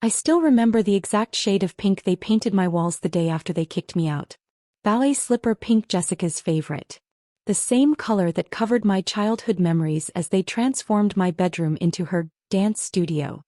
I still remember the exact shade of pink they painted my walls the day after they kicked me out. Ballet Slipper Pink, Jessica's favorite. The same color that covered my childhood memories as they transformed my bedroom into her dance studio.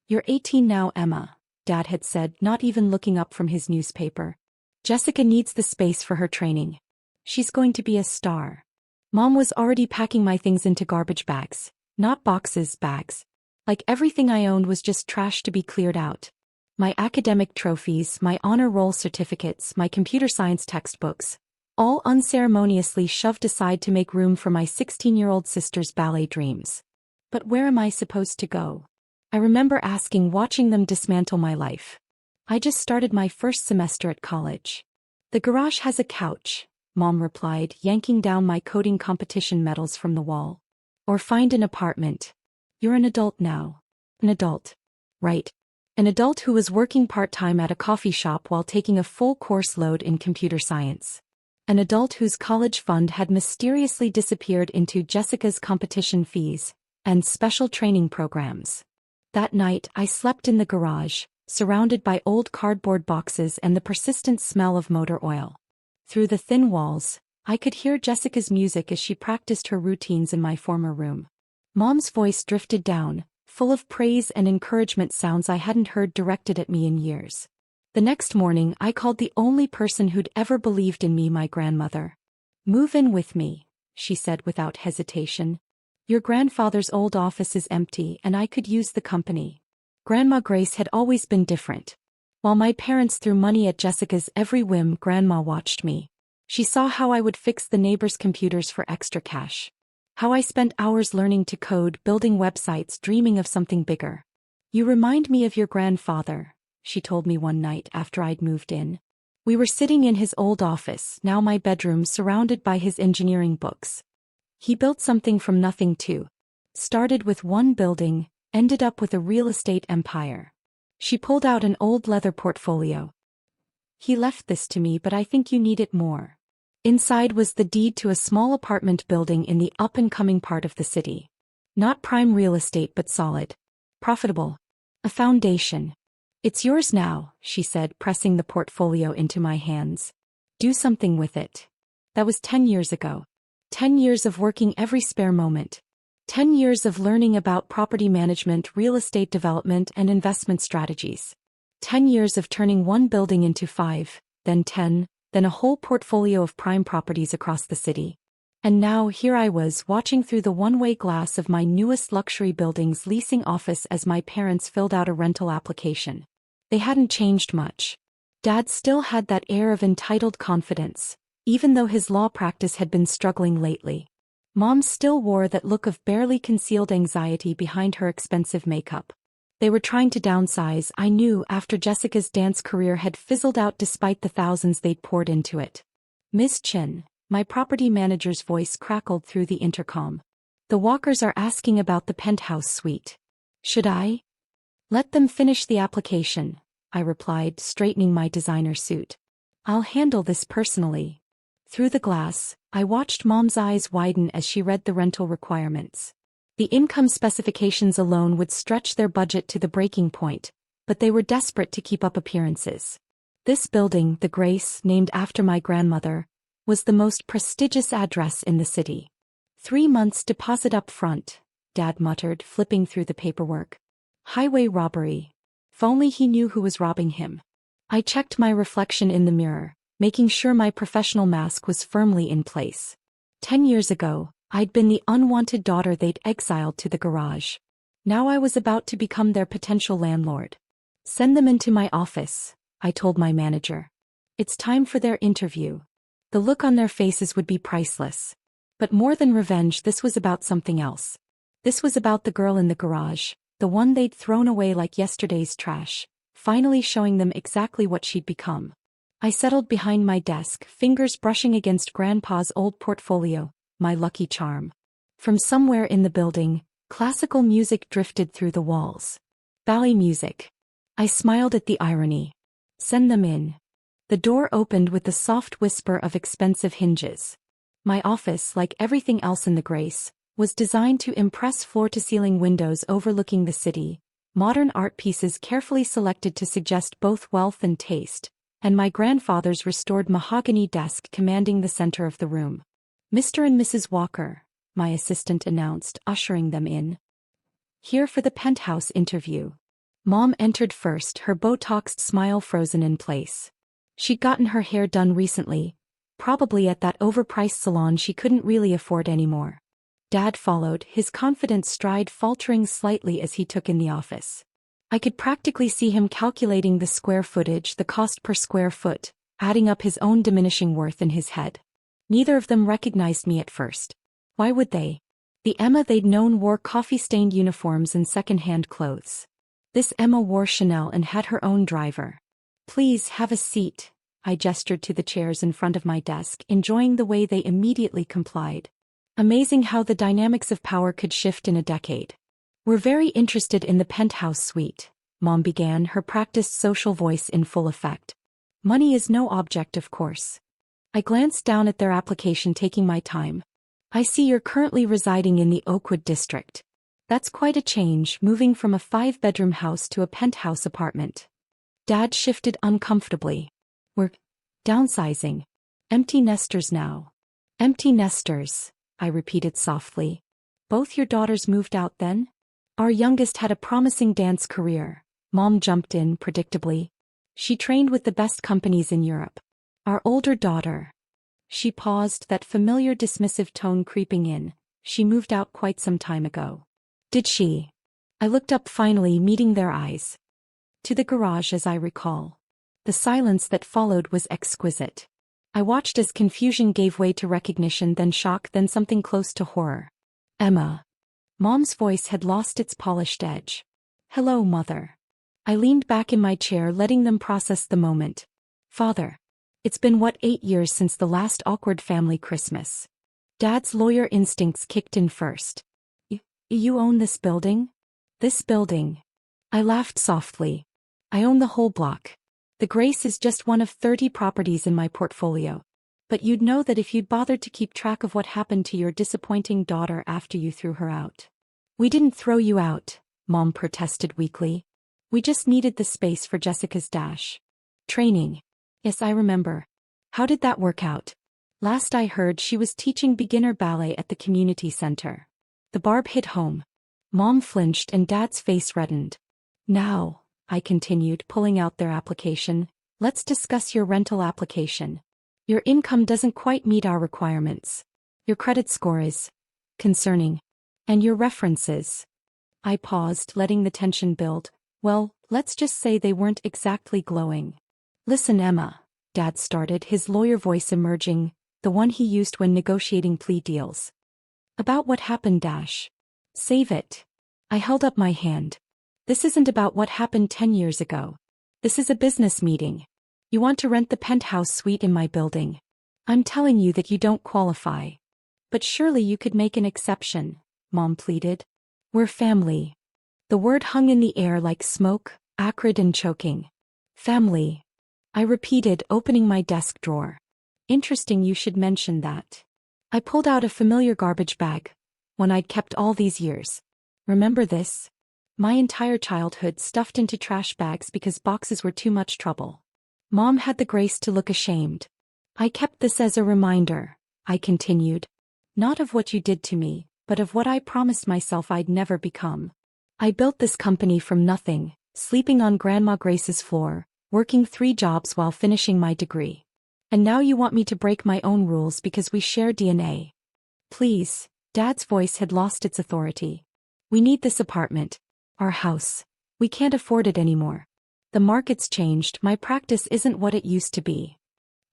"You're 18 now, Emma," Dad had said, not even looking up from his newspaper. "Jessica needs the space for her training. She's going to be a star." Mom was already packing my things into garbage bags. Not boxes, bags. Like everything I owned was just trash to be cleared out. My academic trophies, my honor roll certificates, my computer science textbooks, all unceremoniously shoved aside to make room for my 16-year-old sister's ballet dreams. But where am I supposed to go? I remember asking, watching them dismantle my life. "I just started my first semester at college." "The garage has a couch," Mom replied, yanking down my coding competition medals from the wall. "Or find an apartment. You're an adult now." An adult. Right. An adult who was working part-time at a coffee shop while taking a full course load in computer science. An adult whose college fund had mysteriously disappeared into Jessica's competition fees and special training programs. That night, I slept in the garage, surrounded by old cardboard boxes and the persistent smell of motor oil. Through the thin walls, I could hear Jessica's music as she practiced her routines in my former room. Mom's voice drifted down, full of praise and encouragement, sounds I hadn't heard directed at me in years. The next morning, I called the only person who'd ever believed in me, my grandmother. "Move in with me," she said without hesitation. "Your grandfather's old office is empty and I could use the company." Grandma Grace had always been different. While my parents threw money at Jessica's every whim, Grandma watched me. She saw how I would fix the neighbors' computers for extra cash. How I spent hours learning to code, building websites, dreaming of something bigger. "You remind me of your grandfather," she told me one night after I'd moved in. We were sitting in his old office, now my bedroom, surrounded by his engineering books. "He built something from nothing too. Started with one building, ended up with a real estate empire." She pulled out an old leather portfolio. "He left this to me, but I think you need it more." Inside was the deed to a small apartment building in the up-and-coming part of the city. Not prime real estate, but solid. Profitable. A foundation. "It's yours now," she said, pressing the portfolio into my hands. "Do something with it." That was 10 years ago. 10 years of working every spare moment. 10 years of learning about property management, real estate development, and investment strategies. 10 years of turning one building into 5, then 10, then a whole portfolio of prime properties across the city. And now here I was, watching through the one-way glass of my newest luxury building's leasing office as my parents filled out a rental application. They hadn't changed much. Dad still had that air of entitled confidence, even though his law practice had been struggling lately. Mom still wore that look of barely concealed anxiety behind her expensive makeup. They were trying to downsize, I knew, after Jessica's dance career had fizzled out despite the thousands they'd poured into it. "Miss Chin," my property manager's voice crackled through the intercom. "The Walkers are asking about the penthouse suite. Should I?" "Let them finish the application," I replied, straightening my designer suit. "I'll handle this personally." Through the glass, I watched Mom's eyes widen as she read the rental requirements. The income specifications alone would stretch their budget to the breaking point, but they were desperate to keep up appearances. This building, the Grace, named after my grandmother, was the most prestigious address in the city. 3 months deposit up front, Dad muttered, flipping through the paperwork. Highway robbery. If only he knew who was robbing him. I checked my reflection in the mirror, making sure my professional mask was firmly in place. 10 years ago, I'd been the unwanted daughter they'd exiled to the garage. Now I was about to become their potential landlord. "Send them into my office," I told my manager. "It's time for their interview." The look on their faces would be priceless. But more than revenge, this was about something else. This was about the girl in the garage, the one they'd thrown away like yesterday's trash, finally showing them exactly what she'd become. I settled behind my desk, fingers brushing against Grandpa's old portfolio, my lucky charm. From somewhere in the building, classical music drifted through the walls. Ballet music. I smiled at the irony. "Send them in." The door opened with the soft whisper of expensive hinges. My office, like everything else in the Grace, was designed to impress floor-to-ceiling windows overlooking the city, modern art pieces carefully selected to suggest both wealth and taste, and my grandfather's restored mahogany desk commanding the center of the room. "Mr. and Mrs. Walker," my assistant announced, ushering them in. "Here for the Penthouse interview." Mom entered first, her Botoxed smile frozen in place. She'd gotten her hair done recently, probably at that overpriced salon she couldn't really afford anymore. Dad followed, his confident stride faltering slightly as he took in the office. I could practically see him calculating the square footage, the cost per square foot, adding up his own diminishing worth in his head. Neither of them recognized me at first. Why would they? The Emma they'd known wore coffee-stained uniforms and second-hand clothes. This Emma wore Chanel and had her own driver. "Please have a seat," I gestured to the chairs in front of my desk, enjoying the way they immediately complied. Amazing how the dynamics of power could shift in a decade. "We're very interested in the Penthouse suite," Mom began, her practiced social voice in full effect. "Money is no object, of course." I glanced down at their application, taking my time. "I see you're currently residing in the Oakwood district. That's quite a change, moving from a 5-bedroom house to a penthouse apartment." Dad shifted uncomfortably. "We're downsizing. Empty nesters now." "Empty nesters," I repeated softly. "Both your daughters moved out then?" "Our youngest had a promising dance career," Mom jumped in predictably. "She trained with the best companies in Europe. Our older daughter—" She paused, that familiar dismissive tone creeping in. "She moved out quite some time ago." "Did she?" I looked up, finally meeting their eyes. "To the garage, as I recall." The silence that followed was exquisite. I watched as confusion gave way to recognition, then shock, then something close to horror. "Emma." Mom's voice had lost its polished edge. "Hello, Mother." I leaned back in my chair, letting them process the moment. "Father. It's been 8 years since the last awkward family Christmas." Dad's lawyer instincts kicked in first. You own this building?" "This building?" I laughed softly. "I own the whole block. The Grace is just one of 30 properties in my portfolio. But you'd know that if you'd bothered to keep track of what happened to your disappointing daughter after you threw her out." "We didn't throw you out," Mom protested weakly. "We just needed the space for Jessica's training." "Yes, I remember. How did that work out?" "Last I heard, she was teaching beginner ballet at the community center." The barb hit home. Mom flinched and Dad's face reddened. "Now," I continued, pulling out their application, "let's discuss your rental application. Your income doesn't quite meet our requirements. Your credit score is concerning. And your references." I paused, letting the tension build. "Well, let's just say they weren't exactly glowing." "Listen, Emma," Dad started, his lawyer voice emerging, the one he used when negotiating plea deals. "About what happened, Save it." I held up my hand. "This isn't about what happened 10 years ago. This is a business meeting. You want to rent the penthouse suite in my building. I'm telling you that you don't qualify." "But surely you could make an exception," Mom pleaded. "We're family." The word hung in the air like smoke, acrid and choking. "Family," I repeated, opening my desk drawer. "Interesting you should mention that." I pulled out a familiar garbage bag, one I'd kept all these years. "Remember this? My entire childhood stuffed into trash bags because boxes were too much trouble." Mom had the grace to look ashamed. "I kept this as a reminder," I continued. "Not of what you did to me, but of what I promised myself I'd never become. I built this company from nothing, sleeping on Grandma Grace's floor, working 3 jobs while finishing my degree. And now you want me to break my own rules because we share DNA. Please." Dad's voice had lost its authority. "We need this apartment. Our house. We can't afford it anymore. The market's changed, my practice isn't what it used to be.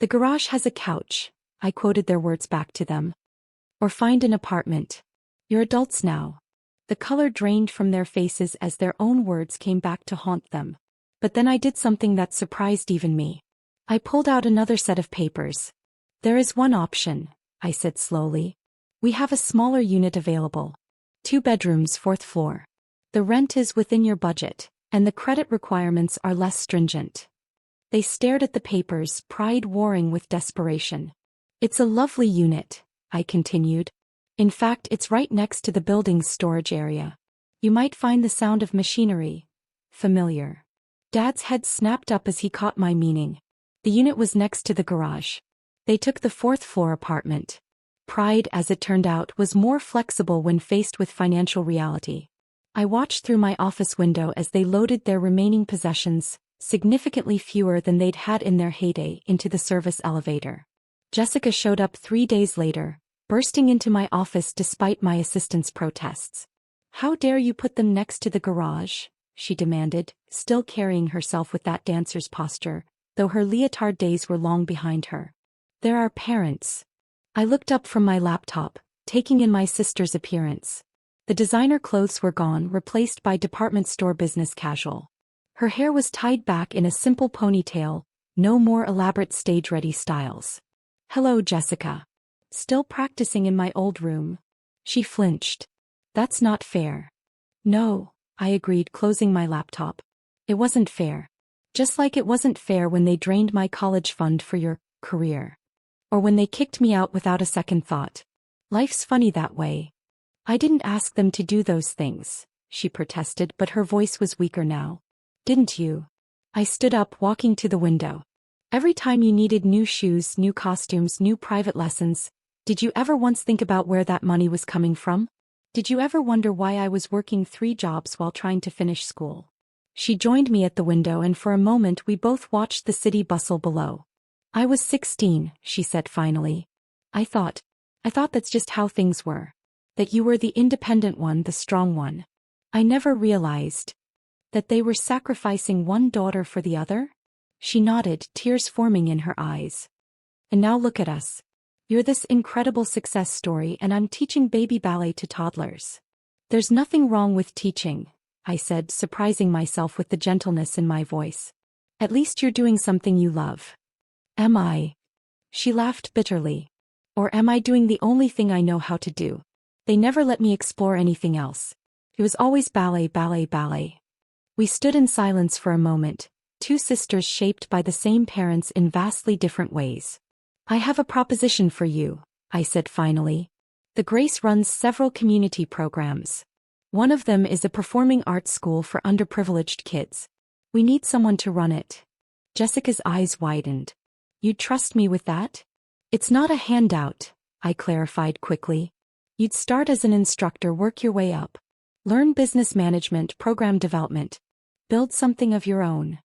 The garage has a couch," I quoted their words back to them. "Or find an apartment. You're adults now." The color drained from their faces as their own words came back to haunt them. But then I did something that surprised even me. I pulled out another set of papers. "There is one option," I said slowly. "We have a smaller unit available. 2 bedrooms, 4th floor. The rent is within your budget, and the credit requirements are less stringent." They stared at the papers, pride warring with desperation. "It's a lovely unit," I continued. "In fact, it's right next to the building's storage area. You might find the sound of machinery, familiar. Dad's head snapped up as he caught my meaning. The unit was next to the garage. They took the fourth-floor apartment. Pride, as it turned out, was more flexible when faced with financial reality. I watched through my office window as they loaded their remaining possessions, significantly fewer than they'd had in their heyday, into the service elevator. Jessica showed up 3 days later, bursting into my office despite my assistant's protests. "How dare you put them next to the garage?" she demanded, still carrying herself with that dancer's posture, though her leotard days were long behind her. "They're our parents." I looked up from my laptop, taking in my sister's appearance. The designer clothes were gone, replaced by department store business casual. Her hair was tied back in a simple ponytail, no more elaborate stage-ready styles. "Hello, Jessica." "Still practicing in my old room?" She flinched. "That's not fair." "No," I agreed, closing my laptop. "It wasn't fair. Just like it wasn't fair when they drained my college fund for your career. Or when they kicked me out without a second thought. Life's funny that way." "I didn't ask them to do those things," she protested, but her voice was weaker now. "Didn't you?" I stood up, walking to the window. "Every time you needed new shoes, new costumes, new private lessons, did you ever once think about where that money was coming from? Did you ever wonder why I was working 3 jobs while trying to finish school?" She joined me at the window, and for a moment we both watched the city bustle below. "I was 16, she said finally. I thought that's just how things were. That you were the independent one, the strong one. I never realized that they were sacrificing one daughter for the other." She nodded, tears forming in her eyes. "And now look at us. You're this incredible success story, and I'm teaching baby ballet to toddlers." "There's nothing wrong with teaching," I said, surprising myself with the gentleness in my voice. "At least you're doing something you love." "Am I?" She laughed bitterly. "Or am I doing the only thing I know how to do? They never let me explore anything else. It was always ballet, ballet, ballet." We stood in silence for a moment, 2 sisters shaped by the same parents in vastly different ways. "I have a proposition for you," I said finally. "The Grace runs several community programs. One of them is a performing arts school for underprivileged kids. We need someone to run it." Jessica's eyes widened. "You'd trust me with that?" "It's not a handout," I clarified quickly. "You'd start as an instructor, work your way up. Learn business management, program development. Build something of your own."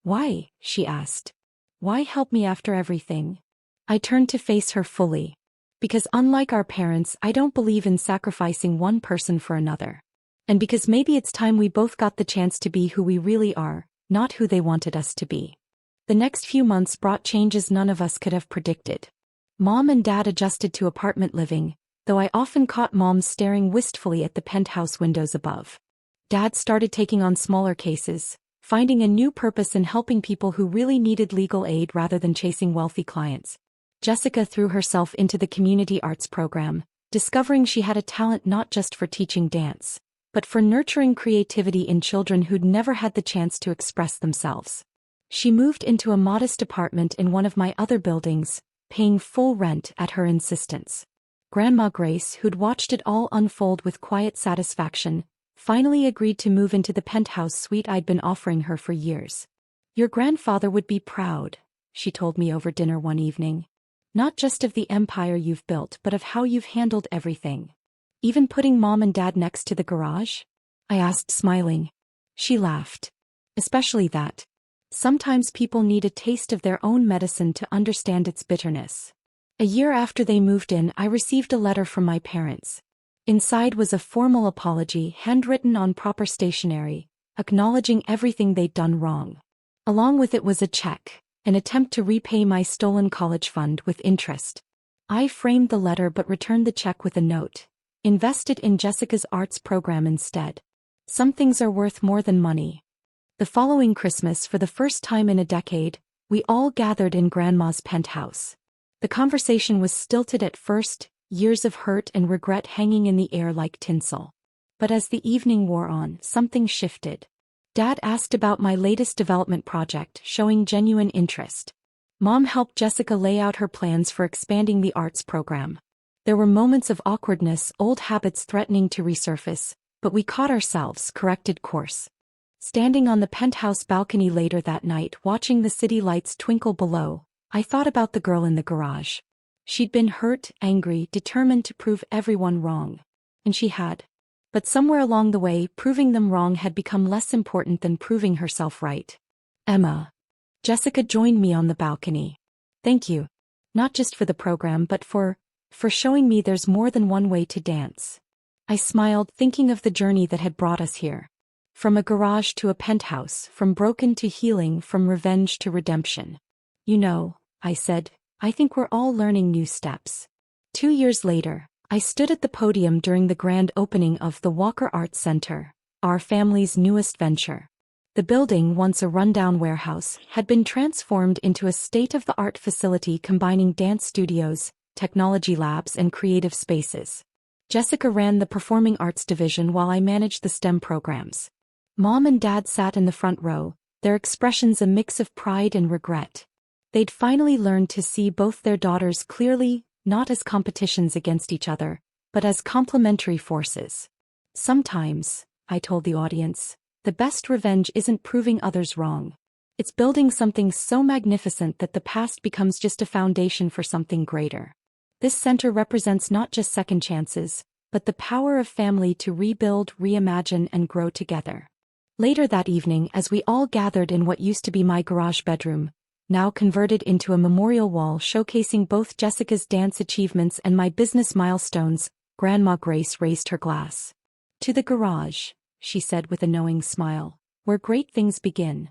"Why?" she asked. "Why help me after everything?" I turned to face her fully. "Because unlike our parents, I don't believe in sacrificing one person for another. And because maybe it's time we both got the chance to be who we really are, not who they wanted us to be." The next few months brought changes none of us could have predicted. Mom and Dad adjusted to apartment living, though I often caught Mom staring wistfully at the penthouse windows above. Dad started taking on smaller cases, finding a new purpose in helping people who really needed legal aid rather than chasing wealthy clients. Jessica threw herself into the community arts program, discovering she had a talent not just for teaching dance, but for nurturing creativity in children who'd never had the chance to express themselves. She moved into a modest apartment in one of my other buildings, paying full rent at her insistence. Grandma Grace, who'd watched it all unfold with quiet satisfaction, finally agreed to move into the penthouse suite I'd been offering her for years. "Your grandfather would be proud," she told me over dinner one evening. "Not just of the empire you've built, but of how you've handled everything." "Even putting Mom and Dad next to the garage?" I asked, smiling. She laughed. "Especially that. Sometimes people need a taste of their own medicine to understand its bitterness." A year after they moved in, I received a letter from my parents. Inside was a formal apology, handwritten on proper stationery, acknowledging everything they'd done wrong. Along with it was a check, an attempt to repay my stolen college fund with interest. I framed the letter but returned the check with a note: "Invest it in Jessica's arts program instead. Some things are worth more than money." The following Christmas, for the first time in a decade, we all gathered in Grandma's penthouse. The conversation was stilted at first, years of hurt and regret hanging in the air like tinsel. But as the evening wore on, something shifted. Dad asked about my latest development project, showing genuine interest. Mom helped Jessica lay out her plans for expanding the arts program. There were moments of awkwardness, old habits threatening to resurface, but we caught ourselves, corrected course. Standing on the penthouse balcony later that night watching the city lights twinkle below, I thought about the girl in the garage. She'd been hurt, angry, determined to prove everyone wrong. And she had. But somewhere along the way, proving them wrong had become less important than proving herself right. Emma. Jessica joined me on the balcony. Thank you. Not just for the program but for showing me there's more than one way to dance. I smiled, thinking of the journey that had brought us here. From a garage to a penthouse, from broken to healing, from revenge to redemption. You know, I said, I think we're all learning new steps. 2 years later, I stood at the podium during the grand opening of the Walker Arts Center, our family's newest venture. The building, once a rundown warehouse, had been transformed into a state-of-the-art facility combining dance studios, technology labs, and creative spaces. Jessica ran the performing arts division while I managed the STEM programs. Mom and Dad sat in the front row, their expressions a mix of pride and regret. They'd finally learned to see both their daughters clearly, not as competitions against each other, but as complementary forces. Sometimes, I told the audience, the best revenge isn't proving others wrong. It's building something so magnificent that the past becomes just a foundation for something greater. This center represents not just second chances, but the power of family to rebuild, reimagine, and grow together. Later that evening, as we all gathered in what used to be my garage bedroom, now converted into a memorial wall showcasing both Jessica's dance achievements and my business milestones, Grandma Grace raised her glass. To the garage, she said with a knowing smile, where great things begin.